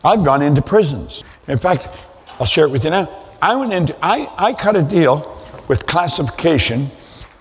I've gone into prisons. In fact, I'll share it with you now. I cut a deal with classification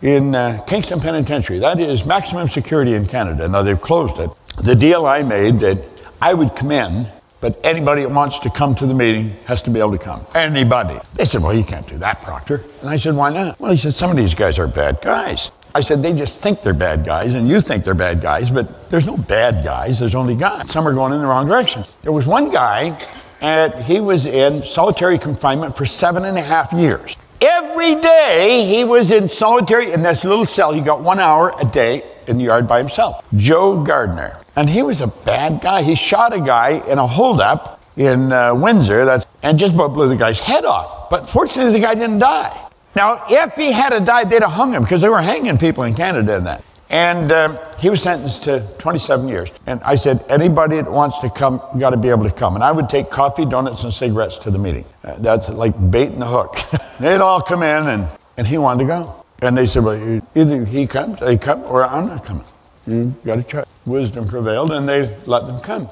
in Kingston Penitentiary. That is maximum security in Canada. Now they've closed it. The deal I made that I would come in, but anybody that wants to come to the meeting has to be able to come. Anybody. They said, well, you can't do that, Proctor. And I said, why not? Well, he said, some of these guys are bad guys. I said, they just think they're bad guys, and you think they're bad guys, but there's no bad guys, there's only guys. Some are going in the wrong direction. There was one guy, and he was in solitary confinement for 7.5 years. Every day he was in solitary, in this little cell. He got 1 hour a day in the yard by himself. Joe Gardner. And he was a bad guy. He shot a guy in a holdup in Windsor, and just about blew the guy's head off. But fortunately, the guy didn't die. Now, if he had died, they'd have hung him, because they were hanging people in Canada in that. And he was sentenced to 27 years. And I said, anybody that wants to come, got to be able to come. And I would take coffee, donuts, and cigarettes to the meeting. That's like bait and the hook. They'd all come in, and he wanted to go. And they said, well, either he comes, they come, or I'm not coming. You got to try. Wisdom prevailed, and they let them come.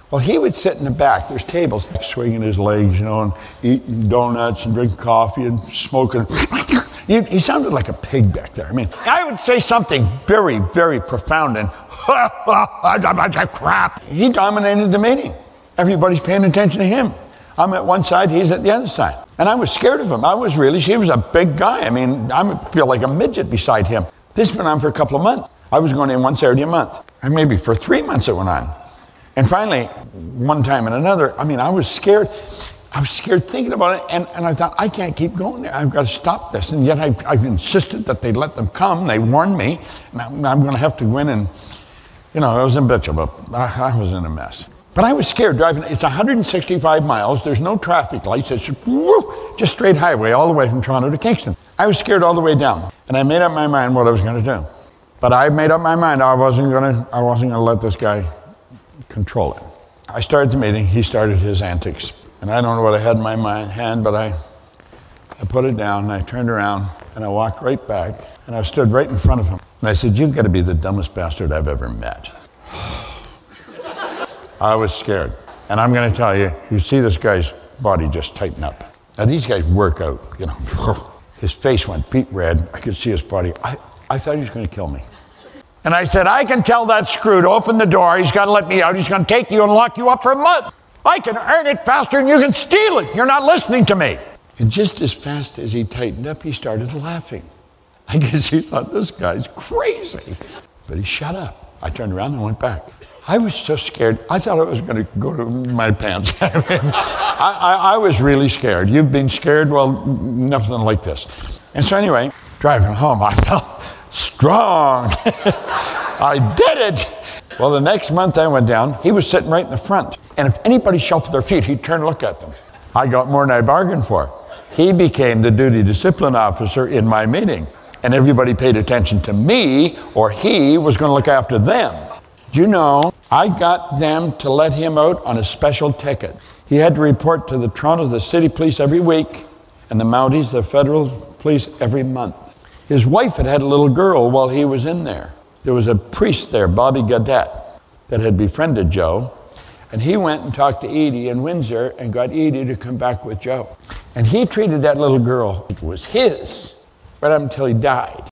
Well, he would sit in the back. There's tables, swinging his legs, and eating donuts and drinking coffee and smoking. He sounded like a pig back there. I mean, I would say something very, very profound and crap. He dominated the meeting. Everybody's paying attention to him. I'm at one side, he's at the other side. And I was scared of him. He was a big guy. I mean, I feel like a midget beside him. This went on for a couple of months. I was going in one Saturday a month. And maybe for 3 months it went on. And finally, one time and another, I was scared. I was scared thinking about it, and I thought, I can't keep going there. I've got to stop this. And yet I insisted that they let them come. They warned me, and I'm going to have to go in and, I was in bitch about it. I was in a mess. But I was scared driving. It's 165 miles. There's no traffic lights. It's just straight highway all the way from Toronto to Kingston. I was scared all the way down, and I made up my mind what I was going to do. But I made up my mind I wasn't going to let this guy control it. I started the meeting. He started his antics. And I don't know what I had in my hand, but I put it down, and I turned around, and I walked right back, and I stood right in front of him. And I said, you've got to be the dumbest bastard I've ever met. I was scared. And I'm going to tell you, you see this guy's body just tighten up. Now, these guys work out, His face went beet red. I could see his body. I thought he was going to kill me. And I said, I can tell that screw to open the door. He's got to let me out. He's going to take you and lock you up for a month. I can earn it faster than you can steal it. You're not listening to me. And just as fast as he tightened up, he started laughing. I guess he thought, this guy's crazy. But he shut up. I turned around and went back. I was so scared. I thought I was going to go to my pants. I was really scared. You've been scared? Well, nothing like this. And so anyway, driving home, I felt strong. I did it. Well, the next month I went down, he was sitting right in the front. And if anybody shuffled their feet, he'd turn and look at them. I got more than I bargained for. He became the duty discipline officer in my meeting. And everybody paid attention to me, or he was going to look after them. Do you know, I got them to let him out on a special ticket. He had to report to the city police every week, and the Mounties, the federal police, every month. His wife had a little girl while he was in there. There was a priest there, Bobby Gaudette, that had befriended Joe. And he went and talked to Edie in Windsor and got Edie to come back with Joe. And he treated that little girl. It was his, right up until he died.